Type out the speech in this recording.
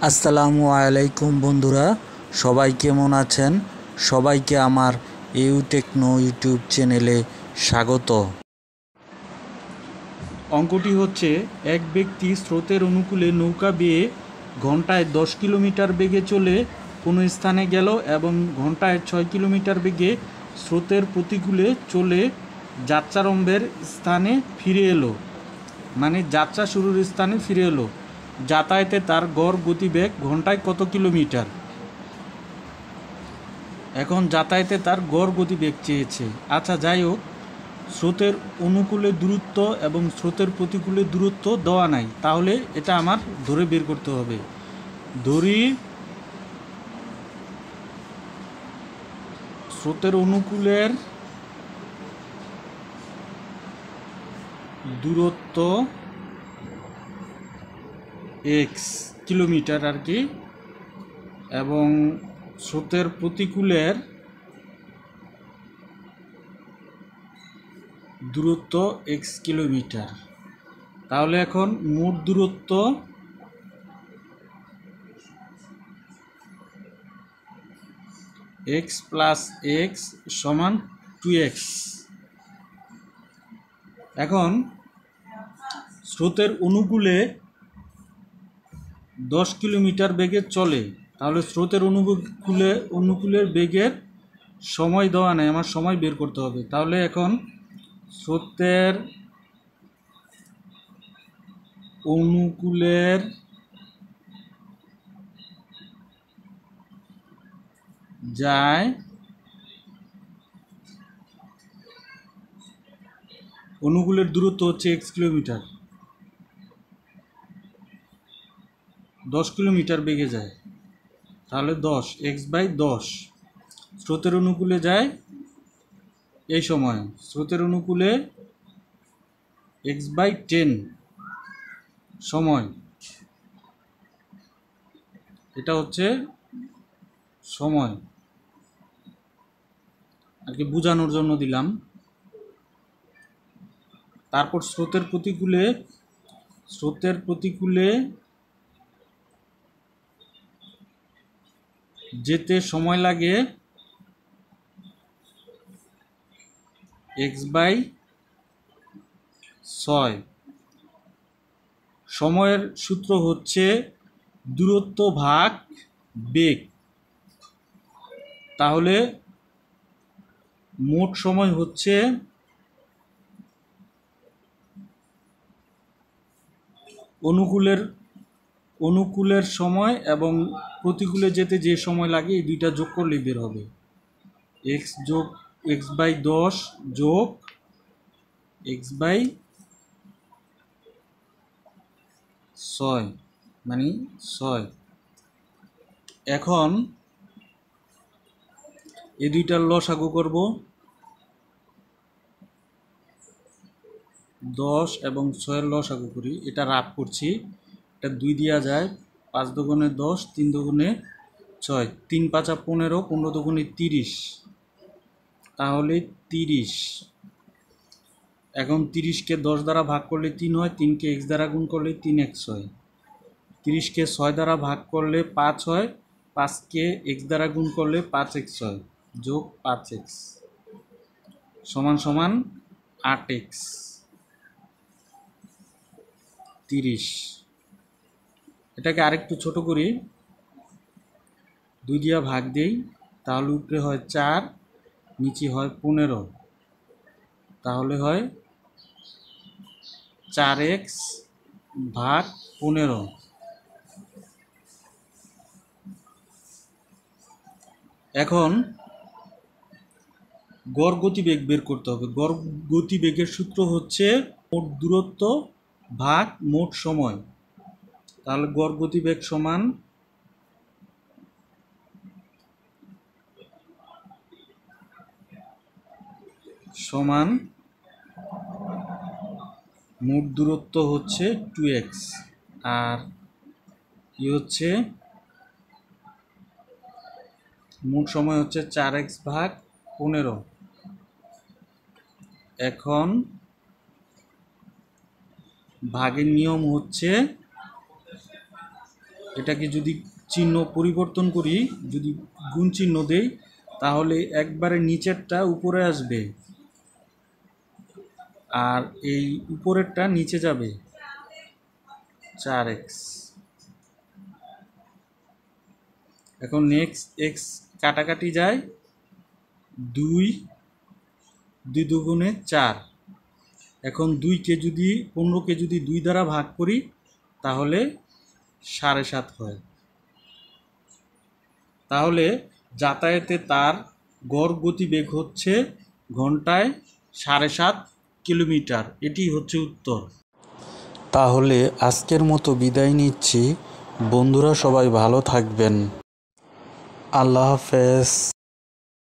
আসসালামু আলাইকুম বন্ধুরা, সবাই কেমন আছেন? সবাইকে আমার টেকনো ইউটিউব চ্যানেলে স্বাগত। অঙ্কটি হচ্ছে, এক ব্যক্তি স্রোতের অনুকূলে নৌকা বেয়ে ঘন্টায় 10 কিলোমিটার বেগে চলে কোনো স্থানে গেল এবং ঘন্টায় 6 কিলোমিটার বেগে স্রোতের প্রতিকূলে চলে যাত্রারম্ভের স্থানে ফিরে এলো। মানে যাত্রা শুরুর স্থানে ফিরে এলো। যাতায়াতে তার গড় গতিবেগ ঘন্টায় কত কিলোমিটার? এখন যাতায়াতে তার গড় গতিবেগ চেয়েছে। আচ্ছা, যাই হোক, স্রোতের অনুকূলে দূরত্ব এবং স্রোতের প্রতিকূলে দূরত্ব দেওয়া নাই, তাহলে এটা আমার ধরে বের করতে হবে। ধরি স্রোতের অনুকূলের দূরত্ব এক্স কিলোমিটার আর কি, এবং স্রোতের প্রতিকূলের দূরত্ব এক্স কিলোমিটার। তাহলে এখন মোট দূরত্ব এক্স প্লাস এক্স সমান 2x। এখন স্রোতের অনুকূলে 10 কিলোমিটার বেগে চলে, তাহলে স্রোতের অনুকূলের বেগের সময় দেওয়া নেই, আমার সময় বের করতে হবে। তাহলে এখন স্রোতের অনুকূলের যায় অনুকূলের দূরত্ব হচ্ছে এক্স কিলোমিটার, 10 কিলোমিটার বেগে যায়, তাহলে 10 x/10। স্রোতের অনুকূলে যায় এই সময়, স্রোতের অনুকূলে x/10 সময়, এটা হচ্ছে সময় আর কি, বোঝানোর জন্য দিলাম। তারপর স্রোতের প্রতিকূলে যেতে সময় লাগে x/6। সময়ের সূত্র হচ্ছে দূরত্ব ভাগ বেগ। তাহলে মোট সময় হচ্ছে অনুকূলের সময় এবং প্রতিকূলে যেতে যে সময় লাগে, এই দুইটা যোগ করলে বের হবে x/10 যোগ x/6 মানে 6। এখন এই দুইটার লসাগু করব, 10 এবং 6-এর লসাগু করি। এটা রাফ করছি, এটা 2 দেওয়া যায়, 5 দুগুণে 10, 3 দুগুণে 6, 3 5 15, 15 দুগুণে 30, তাহলে 30। এখন 30কে 10 দ্বারা ভাগ করলে 3 হয়, 3কে x দ্বারা গুণ করলে 3x হয়, 30কে 6 দ্বারা ভাগ করলে 5 হয়, 5কে x দ্বারা গুণ করলে 5x হয়, যোগ 5x সমান সমান 8x 30। এটাকে আরেকটু ছোট করি, 2 দিয়া ভাগ দেই, তাহলে উপরে হয় 4, নিচে হয় 15, তাহলে হয় 4x ভাগ 15। এখন গড় গতিবেগ বের করতে হবে। গড় গতিবেগের সূত্র হচ্ছে মোট দূরত্ব ভাগ মোট সময়। তাহলে গড় গতিবেগ সমান মোট দূরত্ব হচ্ছে 2x, আর হচ্ছে মোট সময় হচ্ছে 4x ভাগ 15। এখন ভাগের নিয়ম হচ্ছে এটাকে যদি চিহ্ন পরিবর্তন করি, যদি গুণ চিহ্ন দেই, তাহলে একবারে নিচেরটা উপরে আসবে আর এই উপরেরটা নিচে যাবে, 4x। এখন নেক্সট এক্স কাটাকাটি যায়, 2 2 দুগুণে 4। এখন 15কে যদি 2 দ্বারা ভাগ করি তাহলে 7.5 হয়। তাহলে যাতায়াতে তার গড় গতিবেগ হচ্ছে ঘন্টায় 7.5 কিলোমিটার। এটি হচ্ছে উত্তর। তাহলে আজকের মতো বিদায় নিচ্ছি বন্ধুরা, সবাই ভালো থাকবেন। আল্লাহ হাফেজ।